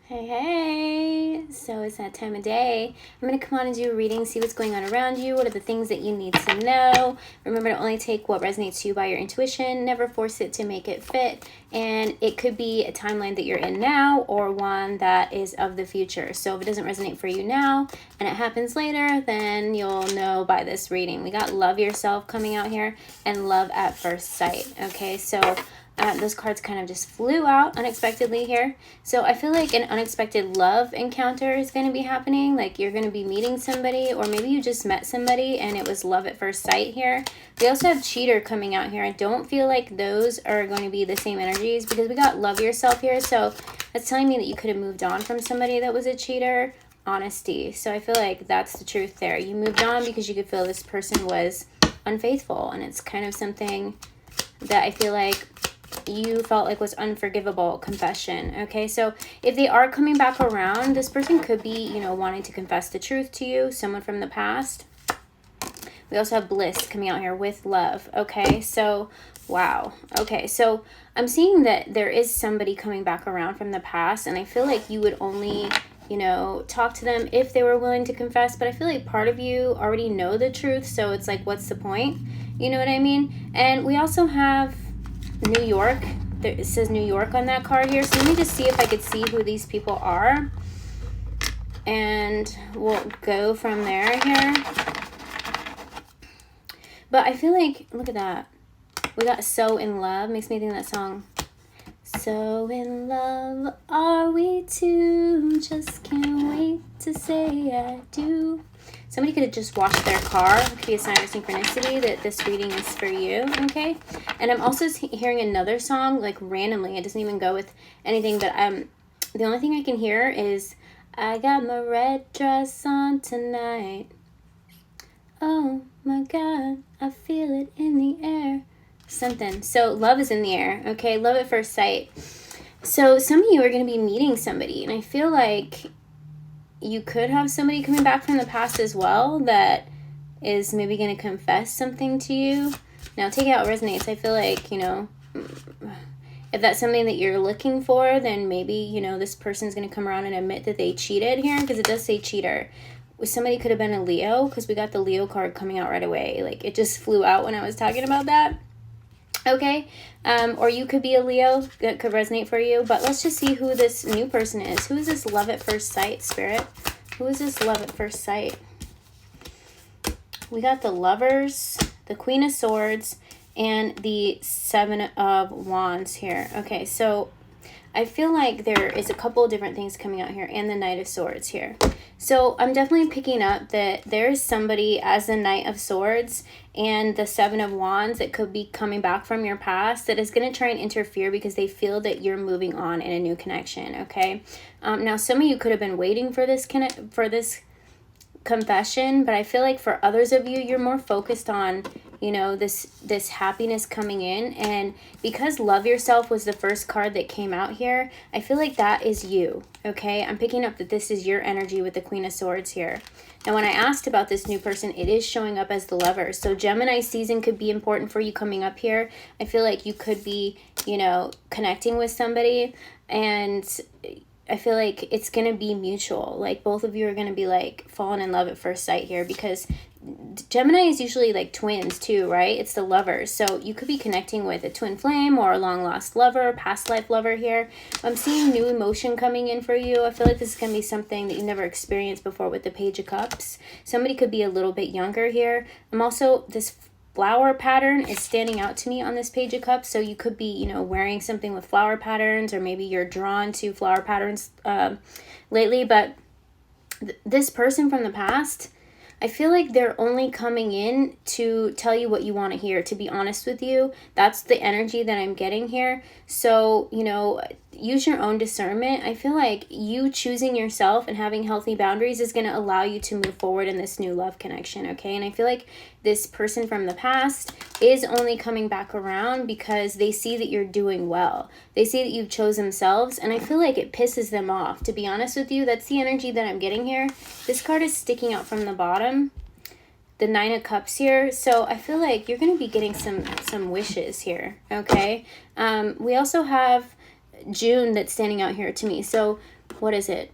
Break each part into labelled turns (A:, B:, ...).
A: Hey, hey! So it's that time of day. I'm going to come on and do a reading, see what's going on around you, what are the things that you need to know. Remember to only take what resonates to you by your intuition, never force it to make it fit. And it could be a timeline that you're in now or one that is of the future. So if it doesn't resonate for you now and it happens later, then you'll know by this reading. We got love yourself coming out here and love at first sight. Okay, so those cards kind of just flew out unexpectedly here. So I feel like an unexpected love encounter is going to be happening. Like you're going to be meeting somebody, or maybe you just met somebody and it was love at first sight here. We also have cheater coming out here. I don't feel like those are going to be the same energies because we got love yourself here. So that's telling me that you could have moved on from somebody that was a cheater. Honesty. So I feel like that's the truth there. You moved on because you could feel this person was unfaithful, and it's kind of something that I feel like you felt like was unforgivable. Confession. Okay, so if they are coming back around, this person could be, you know, wanting to confess the truth to you, someone from the past. We also have bliss coming out here with love. Okay, so wow. Okay, so I'm seeing that there is somebody coming back around from the past, and I feel like you would only, you know, talk to them if they were willing to confess, but I feel like part of you already know the truth, so it's like, what's the point? You know what I mean? And we also have New York. It says New York on that card here. So let me just see if I could see who these people are. And we'll go from there here. But I feel like, look at that. We got So in Love. Makes me think of that song. So in love are we two. Just can't wait to say I do. Somebody could have just washed their car. It could be a sign of synchronicity that this reading is for you, okay? And I'm also hearing another song, like randomly. It doesn't even go with anything, but the only thing I can hear is, I got my red dress on tonight. Oh my God, I feel it in the air. Something. So love is in the air, okay? Love at first sight. So some of you are going to be meeting somebody, and I feel like you could have somebody coming back from the past as well that is maybe going to confess something to you. Now, take it out resonates. I feel like, you know, if that's something that you're looking for, then maybe, you know, this person's going to come around and admit that they cheated here, because it does say cheater. Somebody could have been a Leo, because we got the Leo card coming out right away. Like, it just flew out when I was talking about that. Okay, or you could be a Leo. That could resonate for you. But let's just see who this new person is. Who is this love at first sight, Spirit? Who is this love at first sight? We got the Lovers, the Queen of Swords, and the Seven of Wands here. Okay, so I feel like there is a couple of different things coming out here, and the Knight of Swords here. So I'm definitely picking up that there is somebody as the Knight of Swords and the Seven of Wands that could be coming back from your past that is going to try and interfere because they feel that you're moving on in a new connection, okay? Now, some of you could have been waiting for this confession, but I feel like for others of you, you're more focused on, you know, this happiness coming in. And because Love Yourself was the first card that came out here, I feel like that is you, okay? I'm picking up that this is your energy with the Queen of Swords here. Now, when I asked about this new person, it is showing up as the Lover. So Gemini season could be important for you coming up here. I feel like you could be, you know, connecting with somebody, and I feel like it's going to be mutual. Like, both of you are going to be, like, falling in love at first sight here, because Gemini is usually, like, twins, too, right? It's the Lovers. So you could be connecting with a twin flame or a long-lost lover, past life lover here. I'm seeing new emotion coming in for you. I feel like this is going to be something that you've never experienced before with the Page of Cups. Somebody could be a little bit younger here. I'm also, this flower pattern is standing out to me on this Page of Cups. So you could be, you know, wearing something with flower patterns, or maybe you're drawn to flower patterns lately. But this person from the past, I feel like they're only coming in to tell you what you want to hear, to be honest with you. That's the energy that I'm getting here. So, you know, use your own discernment. I feel like you choosing yourself and having healthy boundaries is going to allow you to move forward in this new love connection, okay? And I feel like this person from the past is only coming back around because they see that you're doing well. They see that you've chosen themselves, and I feel like it pisses them off. To be honest with you, that's the energy that I'm getting here. This card is sticking out from the bottom, the Nine of Cups here. So I feel like you're going to be getting some wishes here, okay? We also have June that's standing out here to me. So what is it?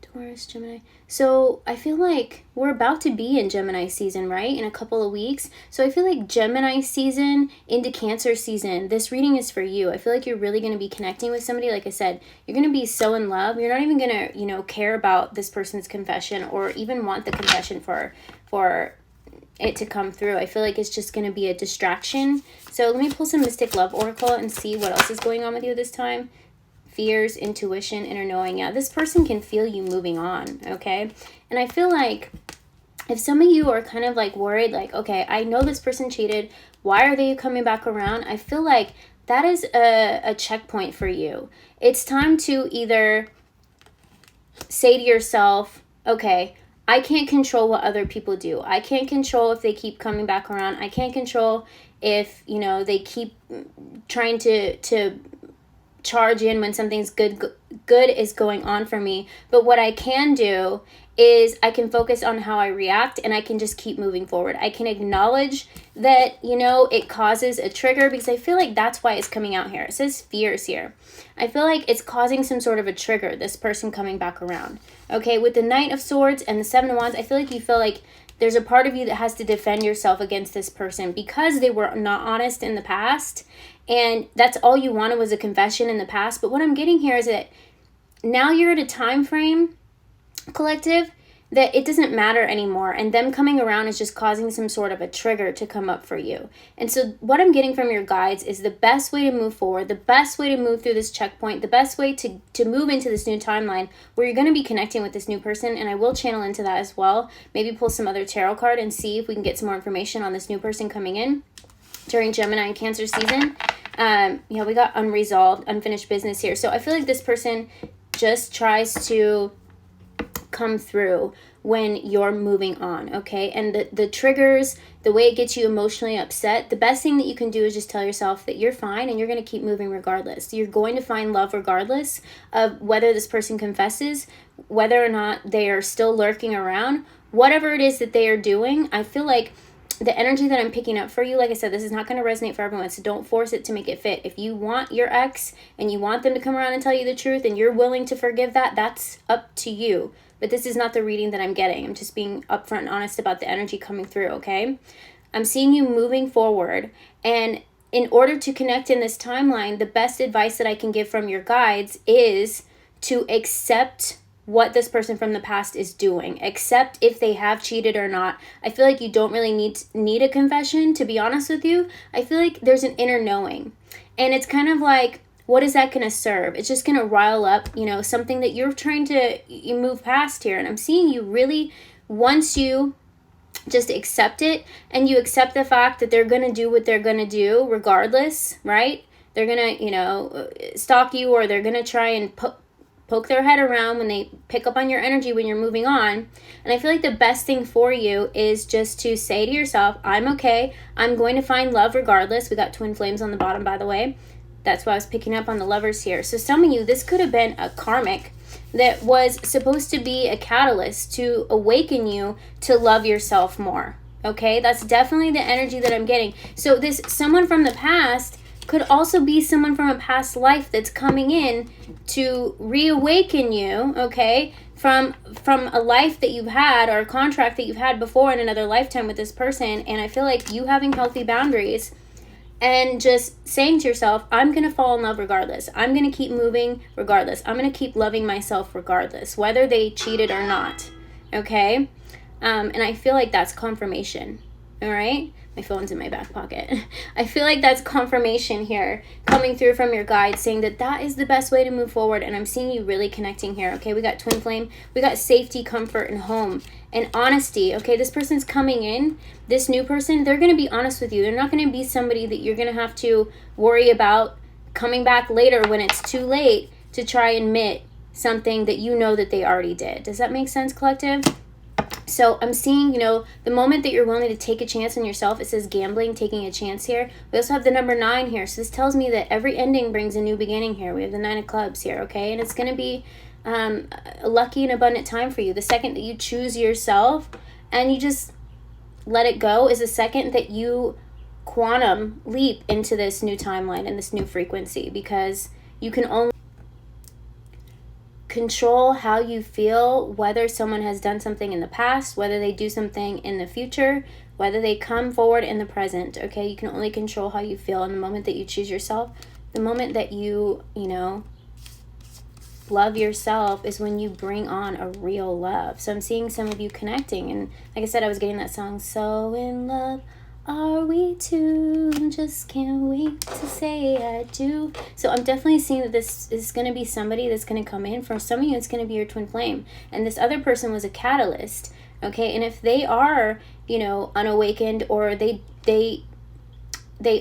A: Taurus, Gemini. So I feel like we're about to be in Gemini season, right? In a couple of weeks. So I feel like Gemini season into Cancer season, this reading is for you. I feel like you're really going to be connecting with somebody. Like I said, you're going to be so in love. You're not even going to, you know, care about this person's confession or even want the confession for it to come through. I feel like it's just going to be a distraction. So let me pull some Mystic Love Oracle and see what else is going on with you this time. Fears, intuition, inner knowing. Yeah, this person can feel you moving on, okay? And I feel like if some of you are kind of like worried, like, okay, I know this person cheated. Why are they coming back around? I feel like that is a checkpoint for you. It's time to either say to yourself, okay, I can't control what other people do. I can't control if they keep coming back around. I can't control if, you know, they keep trying to charge in when something's good is going on for me. But what I can do is I can focus on how I react, and I can just keep moving forward. I can acknowledge that, you know, it causes a trigger, because I feel like that's why it's coming out here. It says fears here. I feel like it's causing some sort of a trigger, this person coming back around. Okay, with the Knight of Swords and the Seven of Wands, I feel like you feel like there's a part of you that has to defend yourself against this person because they were not honest in the past. And that's all you wanted was a confession in the past. But what I'm getting here is that now you're at a time frame, collective, that it doesn't matter anymore. And them coming around is just causing some sort of a trigger to come up for you. And so what I'm getting from your guides is the best way to move forward, the best way to move through this checkpoint, the best way to move into this new timeline where you're going to be connecting with this new person. And I will channel into that as well. Maybe pull some other tarot card and see if we can get some more information on this new person coming in during Gemini and Cancer season. Yeah, we got unresolved, unfinished business here. So I feel like this person just tries to come through when you're moving on, okay? And the triggers, the way it gets you emotionally upset, the best thing that you can do is just tell yourself that you're fine and you're going to keep moving regardless. You're going to find love regardless of whether this person confesses, whether or not they are still lurking around, whatever it is that they are doing. I feel like the energy that I'm picking up for you, like I said, this is not going to resonate for everyone, so don't force it to make it fit. If you want your ex and you want them to come around and tell you the truth and you're willing to forgive that, that's up to you. But this is not the reading that I'm getting. I'm just being upfront and honest about the energy coming through, okay? I'm seeing you moving forward, and in order to connect in this timeline, the best advice that I can give from your guides is to accept what this person from the past is doing. Accept if they have cheated or not. I feel like you don't really need a confession, to be honest with you. I feel like there's an inner knowing. And it's kind of like, what is that going to serve? It's just going to rile up, you know, something that you're trying to you move past here. And I'm seeing you really, once you just accept it and you accept the fact that they're going to do what they're going to do regardless, right? They're going to, you know, stalk you, or they're going to try and poke their head around when they pick up on your energy when you're moving on. And I feel like the best thing for you is just to say to yourself, I'm okay. I'm going to find love regardless. We got twin flames on the bottom, by the way. That's why I was picking up on the Lovers here. So some of you, this could have been a karmic that was supposed to be a catalyst to awaken you to love yourself more. Okay, that's definitely the energy that I'm getting. So this someone from the past could also be someone from a past life that's coming in to reawaken you, okay, from a life that you've had or a contract that you've had before in another lifetime with this person. And I feel like you having healthy boundaries and just saying to yourself, I'm going to fall in love regardless. I'm going to keep moving regardless. I'm going to keep loving myself regardless, whether they cheated or not, okay? And I feel like that's confirmation, all right? My phone's in my back pocket. I feel like that's confirmation here coming through from your guide saying that that is the best way to move forward. And I'm seeing you really connecting here. Okay, we got twin flame. We got safety, comfort, and home. And honesty. Okay, this person's coming in. This new person, they're going to be honest with you. They're not going to be somebody that you're going to have to worry about coming back later when it's too late to try and admit something that you know that they already did. Does that make sense, collective? So I'm seeing, you know, the moment that you're willing to take a chance on yourself, it says gambling, taking a chance here. We also have the number 9 here. So this tells me that every ending brings a new beginning here. We have the 9 of clubs here, okay? And it's going to be a lucky and abundant time for you. The second that you choose yourself and you just let it go is the second that you quantum leap into this new timeline and this new frequency, because You can only control how you feel, whether someone has done something in the past, whether they do something in the future, whether they come forward in the present, okay? You can only control how you feel in the moment that you choose yourself. The moment that you know, love yourself is when you bring on a real love. So I'm seeing some of you connecting, and like I said, I was getting that song, so in love are we two, just can't wait to say I do. So I'm definitely seeing that this is going to be somebody that's going to come in. For some of you, it's going to be your twin flame, and this other person was a catalyst, okay? And if they are, you know, unawakened, or they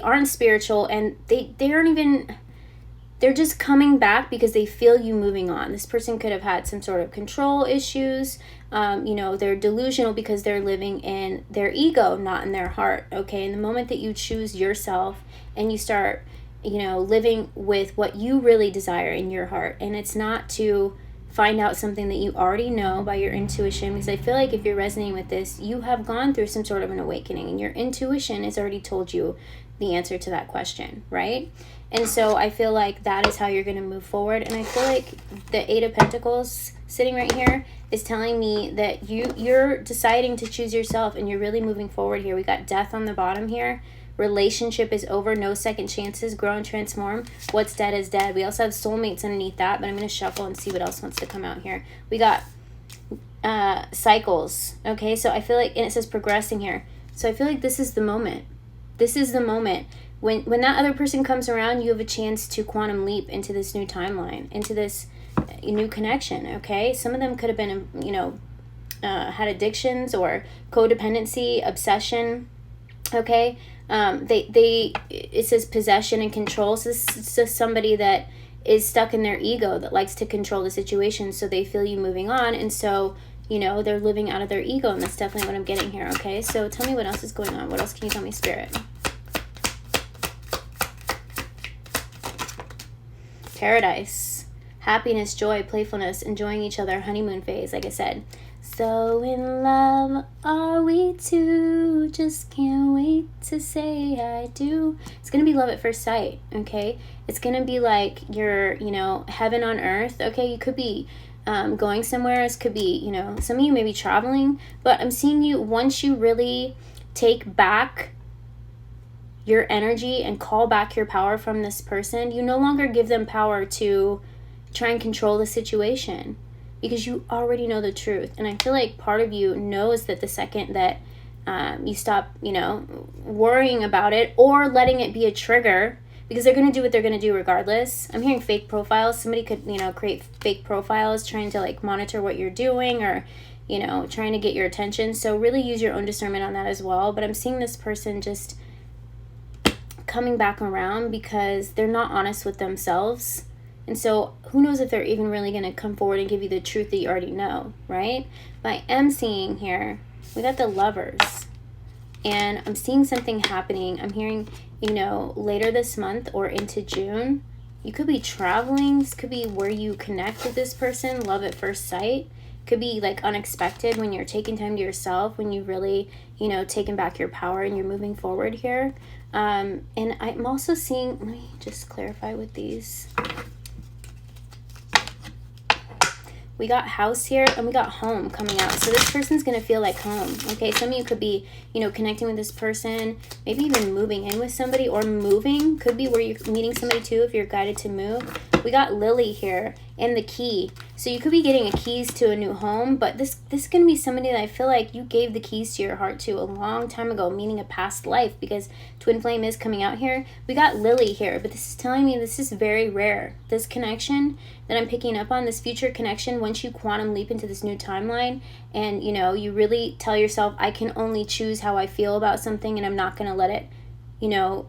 A: aren't spiritual, and they aren't even, they're just coming back because they feel you moving on. This person could have had some sort of control issues. You know, they're delusional because they're living in their ego, not in their heart, okay? And the moment that you choose yourself and you start, you know, living with what you really desire in your heart, and it's not to find out something that you already know by your intuition, because I feel like if you're resonating with this, you have gone through some sort of an awakening, and your intuition has already told you the answer to that question, right? And so I feel like that is how you're going to move forward. And I feel like the Eight of Pentacles sitting right here is telling me that you're deciding to choose yourself, and you're really moving forward here. We got Death on the bottom here. Relationship is over. No second chances. Grow and transform. What's dead is dead. We also have soulmates underneath that, but I'm going to shuffle and see what else wants to come out here. We got cycles. Okay, so I feel like, and it says progressing here. So I feel like this is the moment. This is the moment. When that other person comes around, you have a chance to quantum leap into this new timeline, into this new connection, okay? Some of them could have been, you know, had addictions or codependency, obsession, okay? It says possession and control. So this is just somebody that is stuck in their ego, that likes to control the situation, so they feel you moving on, and so, you know, they're living out of their ego, and that's definitely what I'm getting here, okay? So tell me what else is going on. What else can you tell me, Spirit? Paradise, happiness, joy, playfulness, enjoying each other, honeymoon phase, like I said. So in love are we two, just can't wait to say I do. It's going to be love at first sight, okay? It's going to be like your, you know, heaven on earth, okay? You could be going somewhere. It could be, you know, some of you may be traveling, but I'm seeing you, once you really take back your energy and call back your power from this person, you no longer give them power to try and control the situation, because you already know the truth. And I feel like part of you knows that the second that you stop, you know, worrying about it or letting it be a trigger, because they're going to do what they're going to do regardless. I'm hearing fake profiles. Somebody could, you know, create fake profiles trying to like monitor what you're doing, or, you know, trying to get your attention. So really use your own discernment on that as well. But I'm seeing this person just coming back around because they're not honest with themselves. And so who knows if they're even really going to come forward and give you the truth that you already know, right? But I am seeing here, we got the Lovers. And I'm seeing something happening. I'm hearing, you know, later this month or into June, you could be traveling. This could be where you connect with this person, love at first sight. Could be like unexpected, when you're taking time to yourself, when you really, you know, taking back your power and you're moving forward here. And I'm also seeing, let me just clarify with these. We got house here, and we got home coming out. So this person's going to feel like home. Okay, some of you could be, you know, connecting with this person, maybe even moving in with somebody, or moving. Could be where you're meeting somebody too, if you're guided to move. We got Lily here and the key. So you could be getting a keys to a new home, but this is going to be somebody that I feel like you gave the keys to your heart to a long time ago, meaning a past life, because twin flame is coming out here. We got Lily here, but this is telling me this is very rare. This connection that I'm picking up on, this future connection, once you quantum leap into this new timeline, and, you know, you really tell yourself, I can only choose how I feel about something, and I'm not going to let it, you know,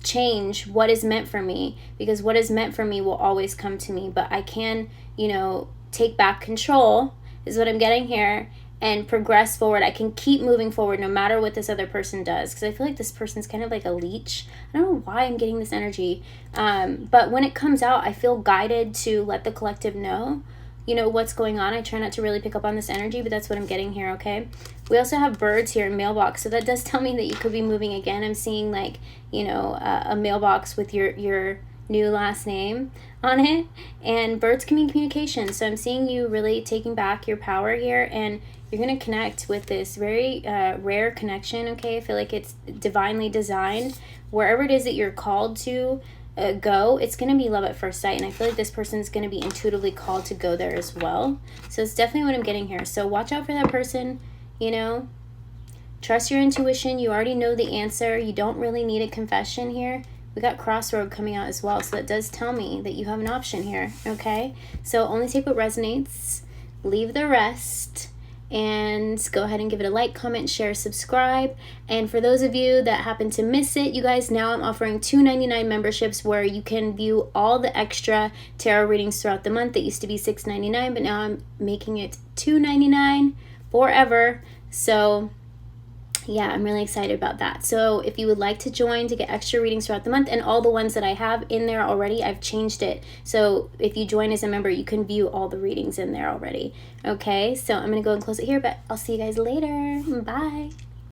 A: change what is meant for me, because what is meant for me will always come to me. But I can, you know, take back control, is what I'm getting here, and progress forward. I can keep moving forward no matter what this other person does, because I feel like this person's kind of like a leech. I don't know why I'm getting this energy, but when it comes out, I feel guided to let the collective know, you know, what's going on. I try not to really pick up on this energy, but that's what I'm getting here, okay? We also have birds here in mailbox, so that does tell me that you could be moving again. I'm seeing, like, you know, a mailbox with your new last name on it. And birds can mean communication. So I'm seeing you really taking back your power here, and you're going to connect with this very rare connection, okay? I feel like it's divinely designed. Wherever it is that you're called to go, it's going to be love at first sight. And I feel like this person's going to be intuitively called to go there as well. So it's definitely what I'm getting here. So watch out for that person, you know. Trust your intuition. You already know the answer. You don't really need a confession here. We got crossroad coming out as well. So that does tell me that you have an option here, okay? So only take what resonates. Leave the rest. And go ahead and give it a like, comment, share, subscribe. And for those of you that happen to miss it, you guys, now I'm offering $2.99 memberships where you can view all the extra tarot readings throughout the month. It used to be $6.99, but now I'm making it $2.99 forever. So yeah, I'm really excited about that. So if you would like to join to get extra readings throughout the month, and all the ones that I have in there already, I've changed it. So if you join as a member, you can view all the readings in there already. Okay, so I'm going to go and close it here, but I'll see you guys later. Bye.